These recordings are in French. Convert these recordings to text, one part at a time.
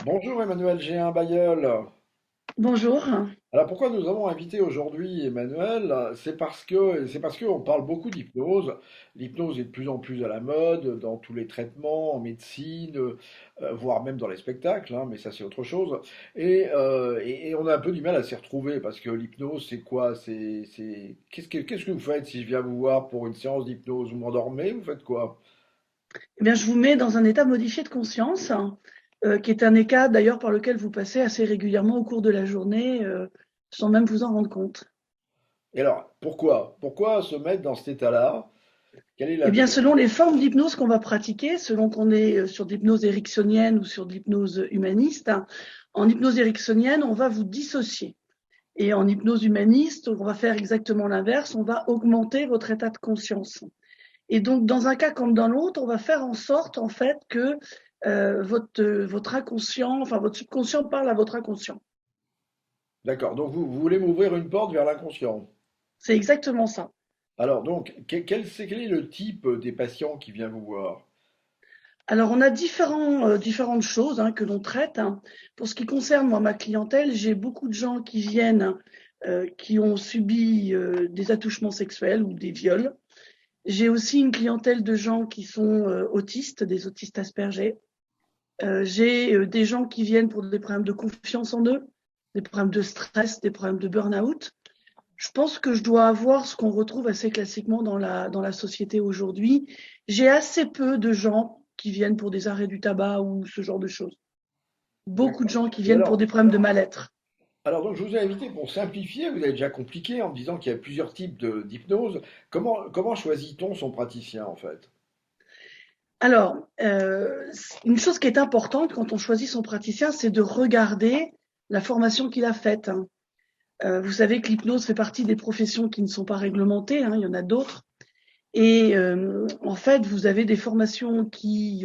Bonjour Emmanuel Géin Bayeul. Bonjour. Alors pourquoi nous avons invité aujourd'hui Emmanuel? C'est parce que on parle beaucoup d'hypnose. L'hypnose est de plus en plus à la mode dans tous les traitements, en médecine, voire même dans les spectacles, hein, mais ça c'est autre chose. Et on a un peu du mal à s'y retrouver parce que l'hypnose c'est quoi? Qu'est-ce que vous faites si je viens vous voir pour une séance d'hypnose? Vous m'endormez? Vous faites quoi? Eh bien, je vous mets dans un état modifié de conscience, qui est un état d'ailleurs par lequel vous passez assez régulièrement au cours de la journée, sans même vous en rendre compte. Et alors pourquoi? Pourquoi se mettre dans cet état-là? Quel est Eh bien, l'intérêt? selon les formes d'hypnose qu'on va pratiquer, selon qu'on est sur de l'hypnose ericksonienne ou sur de l'hypnose humaniste, en hypnose ericksonienne, on va vous dissocier. Et en hypnose humaniste, on va faire exactement l'inverse, on va augmenter votre état de conscience. Et donc, dans un cas comme dans l'autre, on va faire en sorte, en fait, que votre inconscient, enfin votre subconscient parle à votre inconscient. D'accord, donc vous voulez m'ouvrir une porte vers l'inconscient. C'est exactement ça. Alors donc, quel est le type des patients qui vient vous voir? Alors, on a différentes choses que l'on traite, hein. Pour ce qui concerne moi ma clientèle, j'ai beaucoup de gens qui viennent, qui ont subi des attouchements sexuels ou des viols. J'ai aussi une clientèle de gens qui sont autistes, des autistes Asperger. J'ai des gens qui viennent pour des problèmes de confiance en eux, des problèmes de stress, des problèmes de burn-out. Je pense que je dois avoir ce qu'on retrouve assez classiquement dans la société aujourd'hui. J'ai assez peu de gens qui viennent pour des arrêts du tabac ou ce genre de choses. Beaucoup de D'accord. gens qui Et viennent pour alors, des problèmes de mal-être. alors donc je vous ai invité pour simplifier, vous avez déjà compliqué en me disant qu'il y a plusieurs types d'hypnose. Comment choisit-on son praticien en fait? Alors, une chose qui est importante quand on choisit son praticien, c'est de regarder la formation qu'il a faite, hein. Vous savez que l'hypnose fait partie des professions qui ne sont pas réglementées, hein, il y en a d'autres. Et en fait, vous avez des formations qui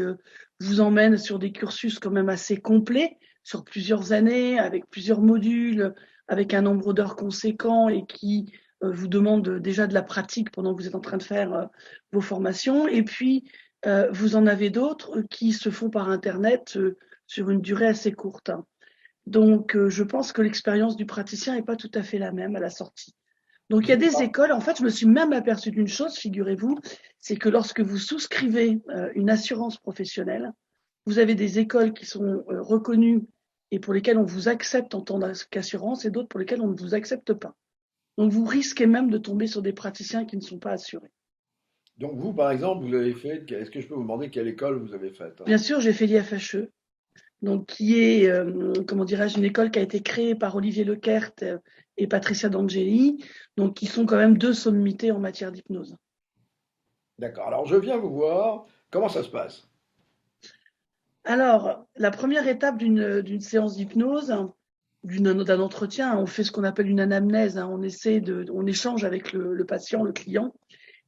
vous emmènent sur des cursus quand même assez complets, sur plusieurs années, avec plusieurs modules, avec un nombre d'heures conséquent et qui vous demandent déjà de la pratique pendant que vous êtes en train de faire vos formations. Et puis, vous en avez d'autres qui se font par Internet sur une durée assez courte. Donc, je pense que l'expérience du praticien n'est pas tout à fait la même à la sortie. Donc, il y a des écoles, en fait, je me suis même aperçue d'une chose, figurez-vous, c'est que lorsque vous souscrivez une assurance professionnelle, vous avez des écoles qui sont reconnues et pour lesquelles on vous accepte en tant qu'assurance et d'autres pour lesquelles on ne vous accepte pas. Donc, vous risquez même de tomber sur des praticiens qui ne sont pas assurés. Donc vous, par exemple, vous avez fait, est-ce que je peux vous demander quelle école vous avez faite? Bien sûr, j'ai fait l'IFHE, donc qui est, comment dirais-je, une école qui a été créée par Olivier Lequert et Patricia D'Angeli, donc qui sont quand même deux sommités en matière d'hypnose. D'accord, alors je viens vous voir, comment ça se passe? Alors, la première étape d'une séance d'hypnose, d'un entretien, on fait ce qu'on appelle une anamnèse, hein. On échange avec le patient, le client,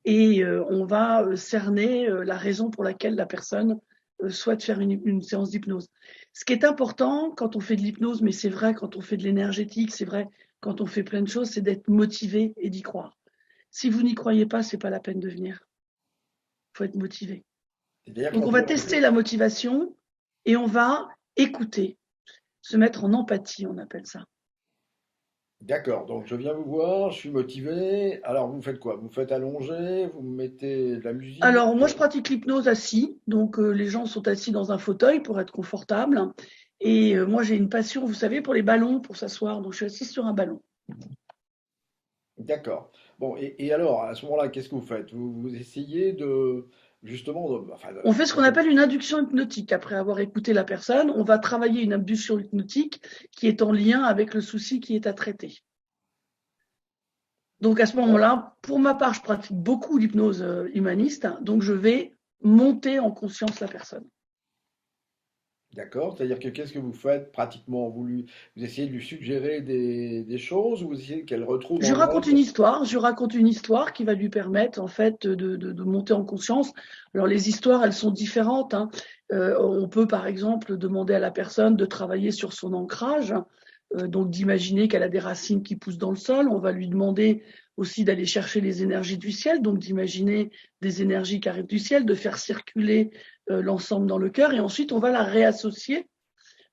et on va cerner la raison pour laquelle la personne souhaite faire une séance d'hypnose. Ce qui est important quand on fait de l'hypnose, mais c'est vrai quand on fait de l'énergétique, c'est vrai quand on fait plein de choses, c'est d'être motivé et d'y croire. Si vous n'y croyez pas, c'est pas la peine de venir. Il faut être motivé. C'est-à-dire Donc, qu'on on peut... va tester la motivation et on va écouter, se mettre en empathie, on appelle ça. D'accord, donc je viens vous voir, je suis motivé. Alors vous faites quoi? Vous me faites allonger, vous me mettez de la musique? Alors, moi, je pratique l'hypnose assis. Donc, les gens sont assis dans un fauteuil pour être confortable. Et moi, j'ai une passion, vous savez, pour les ballons, pour s'asseoir. Donc, je suis assise sur un ballon. D'accord. Bon, et alors, à ce moment-là, qu'est-ce que vous faites? Vous essayez de, justement, enfin, On fait ce qu'on appelle une induction hypnotique. Après avoir écouté la personne, on va travailler une induction hypnotique qui est en lien avec le souci qui est à traiter. Donc, à ce moment-là, pour ma part, je pratique beaucoup l'hypnose humaniste. Donc, je vais monter en conscience la personne. d'accord, c'est-à-dire que qu'est-ce que vous faites pratiquement? Vous essayez de lui suggérer des choses ou vous essayez qu'elle retrouve en elle? Je raconte une histoire qui va lui permettre en fait de monter en conscience. Alors les histoires, elles sont différentes, hein. On peut par exemple demander à la personne de travailler sur son ancrage, donc d'imaginer qu'elle a des racines qui poussent dans le sol. On va lui demander aussi d'aller chercher les énergies du ciel, donc d'imaginer des énergies qui arrivent du ciel, de faire circuler l'ensemble dans le cœur, et ensuite on va la réassocier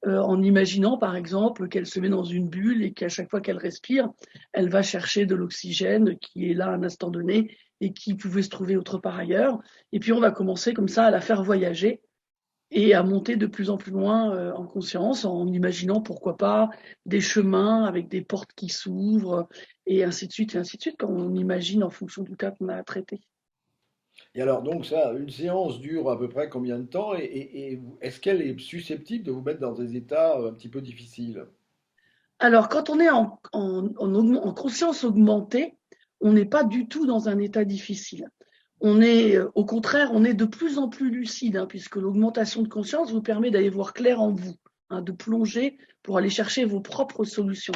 en imaginant par exemple qu'elle se met dans une bulle et qu'à chaque fois qu'elle respire, elle va chercher de l'oxygène qui est là à un instant donné et qui pouvait se trouver autre part ailleurs. Et puis on va commencer comme ça à la faire voyager et à monter de plus en plus loin en conscience, en imaginant pourquoi pas des chemins avec des portes qui s'ouvrent, et ainsi de suite, et ainsi de suite, quand on imagine en fonction du cas qu'on a à traiter. Et alors, donc ça, une séance dure à peu près combien de temps et est-ce qu'elle est susceptible de vous mettre dans des états un petit peu difficiles? Alors, quand on est en conscience augmentée, on n'est pas du tout dans un état difficile. On est, au contraire, on est de plus en plus lucide, hein, puisque l'augmentation de conscience vous permet d'aller voir clair en vous, hein, de plonger pour aller chercher vos propres solutions.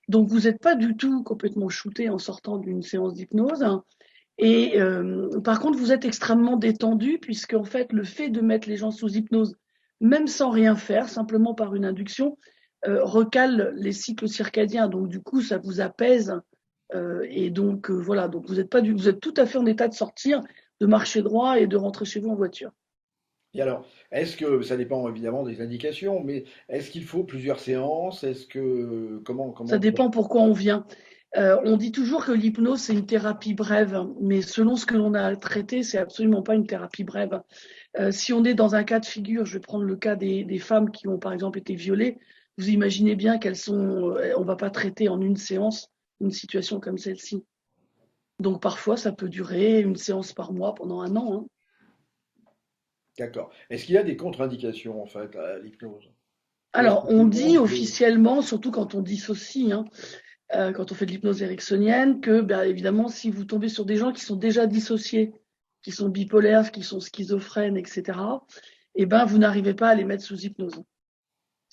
Donc, vous n'êtes pas du tout complètement shooté en sortant d'une séance d'hypnose, hein. Et par contre, vous êtes extrêmement détendu, puisque en fait, le fait de mettre les gens sous hypnose, même sans rien faire, simplement par une induction, recale les cycles circadiens. Donc du coup, ça vous apaise. Et donc voilà, donc vous êtes tout à fait en état de sortir, de marcher droit et de rentrer chez vous en voiture. Et alors, est-ce que ça dépend évidemment des indications, mais est-ce qu'il faut plusieurs séances? Est-ce que Ça comment dépend pourquoi on vient. On dit toujours que l'hypnose, c'est une thérapie brève, hein, mais selon ce que l'on a traité, c'est absolument pas une thérapie brève. Si on est dans un cas de figure, je vais prendre le cas des femmes qui ont par exemple été violées, vous imaginez bien qu'elles sont, on va pas traiter en une séance une situation comme celle-ci. Donc parfois, ça peut durer une séance par mois pendant un an, hein. D'accord. Est-ce qu'il y a des contre-indications en fait à l'hypnose? Ou est-ce que Alors, tout on le dit monde peut... officiellement, surtout quand on dissocie, hein, quand on fait de l'hypnose ericksonienne, que bien évidemment, si vous tombez sur des gens qui sont déjà dissociés, qui sont bipolaires, qui sont schizophrènes, etc., eh ben, vous n'arrivez pas à les mettre sous hypnose,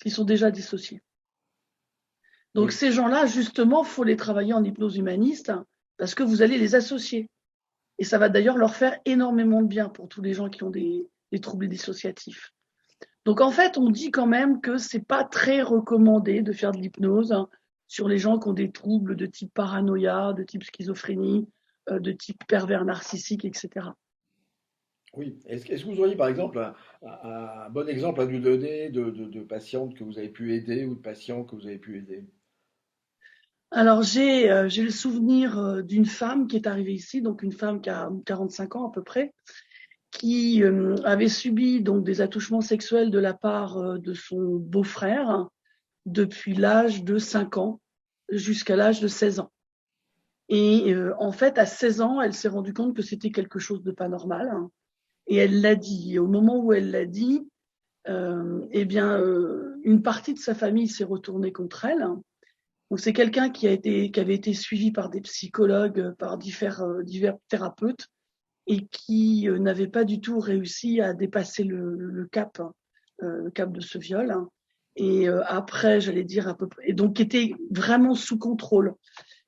qui sont déjà dissociés. Donc Oui. ces gens-là, justement, faut les travailler en hypnose humaniste, hein, parce que vous allez les associer. Et ça va d'ailleurs leur faire énormément de bien pour tous les gens qui ont des troubles dissociatifs. Donc en fait, on dit quand même que c'est pas très recommandé de faire de l'hypnose, hein, sur les gens qui ont des troubles de type paranoïa, de type schizophrénie, de type pervers narcissique, etc. Oui. Est-ce que vous auriez par exemple un bon exemple à nous donner de patientes que vous avez pu aider ou de patients que vous avez pu aider? Alors j'ai le souvenir d'une femme qui est arrivée ici, donc une femme qui a 45 ans à peu près, qui avait subi donc des attouchements sexuels de la part de son beau-frère, hein, depuis l'âge de 5 ans jusqu'à l'âge de 16 ans. Et en fait, à 16 ans, elle s'est rendue compte que c'était quelque chose de pas normal, hein, et elle l'a dit. Et au moment où elle l'a dit, eh bien, une partie de sa famille s'est retournée contre elle. Donc c'est quelqu'un qui avait été suivi par des psychologues, par divers thérapeutes, et qui n'avait pas du tout réussi à dépasser le cap de ce viol, hein. Et après, j'allais dire à peu près, et donc qui était vraiment sous contrôle.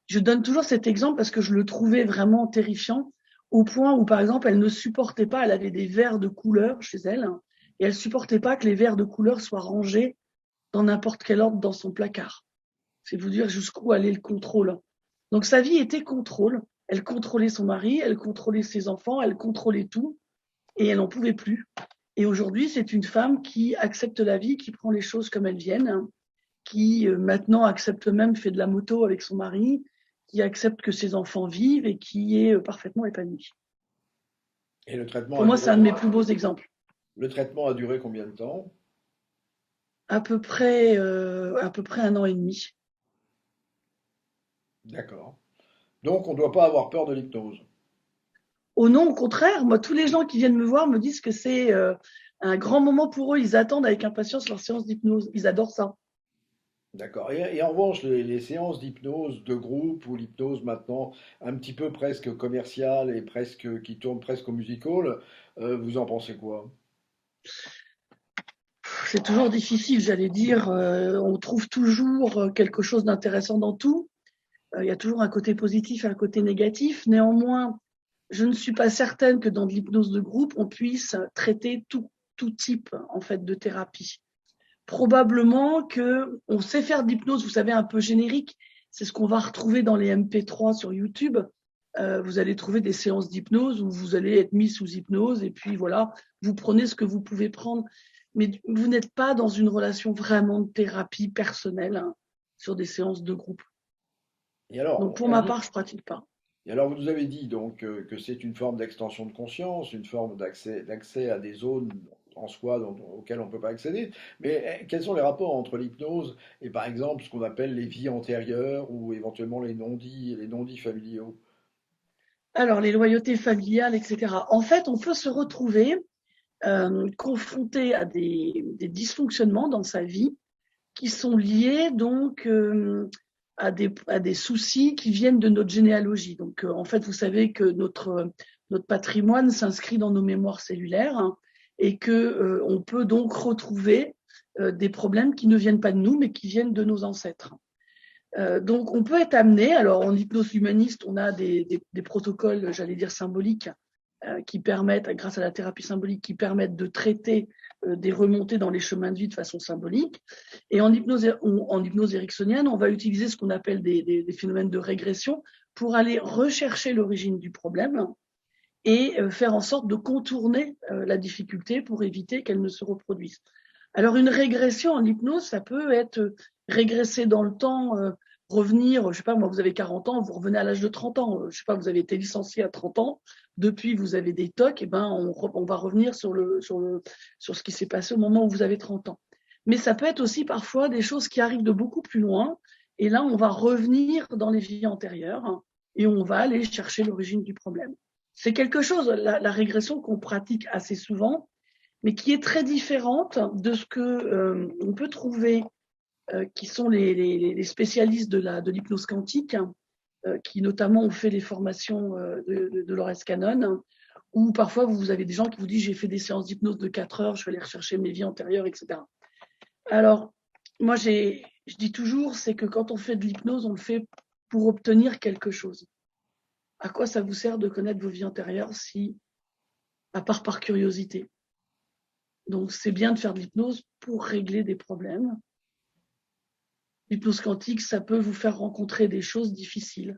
Je donne toujours cet exemple parce que je le trouvais vraiment terrifiant, au point où, par exemple, elle ne supportait pas, elle avait des verres de couleur chez elle, hein, et elle supportait pas que les verres de couleur soient rangés dans n'importe quel ordre dans son placard. C'est vous dire jusqu'où allait le contrôle. Donc sa vie était contrôle. Elle contrôlait son mari, elle contrôlait ses enfants, elle contrôlait tout, et elle n'en pouvait plus. Et aujourd'hui, c'est une femme qui accepte la vie, qui prend les choses comme elles viennent, hein, qui maintenant accepte même, fait de la moto avec son mari, qui accepte que ses enfants vivent et qui est parfaitement épanouie. Et Pour moi, c'est un de mes plus beaux exemples. le traitement a duré combien de temps? À peu près un an et demi. D'accord. Donc on ne doit pas avoir peur de l'hypnose. Au non, au contraire, moi, tous les gens qui viennent me voir me disent que c'est un grand moment pour eux. Ils attendent avec impatience leur séance d'hypnose. Ils adorent ça. D'accord. Et en revanche, les séances d'hypnose de groupe ou l'hypnose maintenant un petit peu presque commerciale et presque qui tourne presque au musical, vous en pensez quoi? C'est toujours difficile, j'allais dire. On trouve toujours quelque chose d'intéressant dans tout. Il y a toujours un côté positif et un côté négatif. Néanmoins, je ne suis pas certaine que dans de l'hypnose de groupe, on puisse traiter tout type en fait de thérapie. Probablement que on sait faire de l'hypnose, vous savez, un peu générique. C'est ce qu'on va retrouver dans les MP3 sur YouTube. Vous allez trouver des séances d'hypnose où vous allez être mis sous hypnose et puis voilà, vous prenez ce que vous pouvez prendre. mais vous n'êtes pas dans une relation vraiment de thérapie personnelle, hein, sur des séances de groupe. Et alors, Donc pour ma part, je pratique pas. vous nous avez dit donc que c'est une forme d'extension de conscience, une forme d'accès à des zones en soi auxquelles on ne peut pas accéder. Mais quels sont les rapports entre l'hypnose et par exemple ce qu'on appelle les vies antérieures ou éventuellement les non-dits familiaux? Alors les loyautés familiales, etc. En fait, on peut se retrouver confronté à des dysfonctionnements dans sa vie qui sont liés donc à des soucis qui viennent de notre généalogie. Donc en fait, vous savez que notre patrimoine s'inscrit dans nos mémoires cellulaires, hein, et que on peut donc retrouver des problèmes qui ne viennent pas de nous, mais qui viennent de nos ancêtres. Donc on peut être amené, alors en hypnose humaniste, on a des protocoles, j'allais dire symboliques, qui permettent, grâce à la thérapie symbolique, qui permettent de traiter des remontées dans les chemins de vie de façon symbolique. Et en hypnose ericksonienne, on va utiliser ce qu'on appelle des phénomènes de régression pour aller rechercher l'origine du problème et faire en sorte de contourner la difficulté pour éviter qu'elle ne se reproduise. Alors une régression en hypnose, ça peut être régresser dans le temps, revenir, je sais pas, moi vous avez 40 ans, vous revenez à l'âge de 30 ans, je sais pas, vous avez été licencié à 30 ans, depuis vous avez des TOC, et ben on va revenir sur ce qui s'est passé au moment où vous avez 30 ans. Mais ça peut être aussi parfois des choses qui arrivent de beaucoup plus loin, et là on va revenir dans les vies antérieures, hein, et on va aller chercher l'origine du problème. C'est quelque chose, la régression qu'on pratique assez souvent, mais qui est très différente de ce que on peut trouver, qui sont les spécialistes de l'hypnose quantique, qui notamment ont fait les formations de Laurence Cannon, où parfois vous avez des gens qui vous disent j'ai fait des séances d'hypnose de 4 heures, je vais aller rechercher mes vies antérieures, etc. Alors, moi je dis toujours, c'est que quand on fait de l'hypnose, on le fait pour obtenir quelque chose. À quoi ça vous sert de connaître vos vies antérieures si, à part par curiosité? Donc c'est bien de faire de l'hypnose pour régler des problèmes. L'hypnose quantique, ça peut vous faire rencontrer des choses difficiles.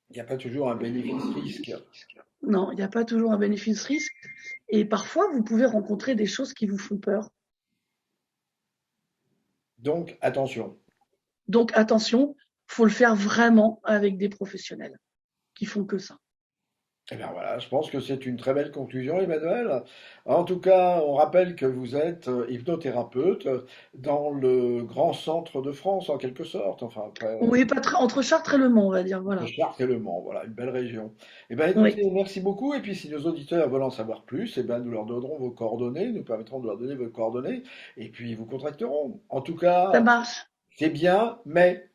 Il n'y a pas toujours un bénéfice-risque. Non, il n'y a pas toujours un bénéfice-risque. Et parfois, vous pouvez rencontrer des choses qui vous font peur. Donc, attention. Donc attention, il faut le faire vraiment avec des professionnels qui font que ça. Eh bien voilà, je pense que c'est une très belle conclusion, Emmanuel. En tout cas, on rappelle que vous êtes hypnothérapeute dans le grand centre de France, en quelque sorte. Enfin, après, Oui, pas très, entre Chartres et Le Mans, on va dire. le Voilà. Chartres et Le Mans, voilà, une belle région. Eh bien, Oui, écoutez, merci beaucoup. Et puis, si nos auditeurs veulent en savoir plus, eh ben, nous leur donnerons vos coordonnées, nous permettrons de leur donner vos coordonnées, et puis ils vous contacteront. En tout ça cas, marche. c'est bien, mais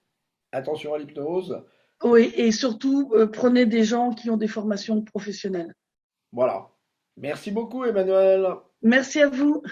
attention à l'hypnose. Oui, et surtout, prenez des gens qui ont des formations professionnelles. Voilà. Merci beaucoup, Emmanuel. Merci à vous.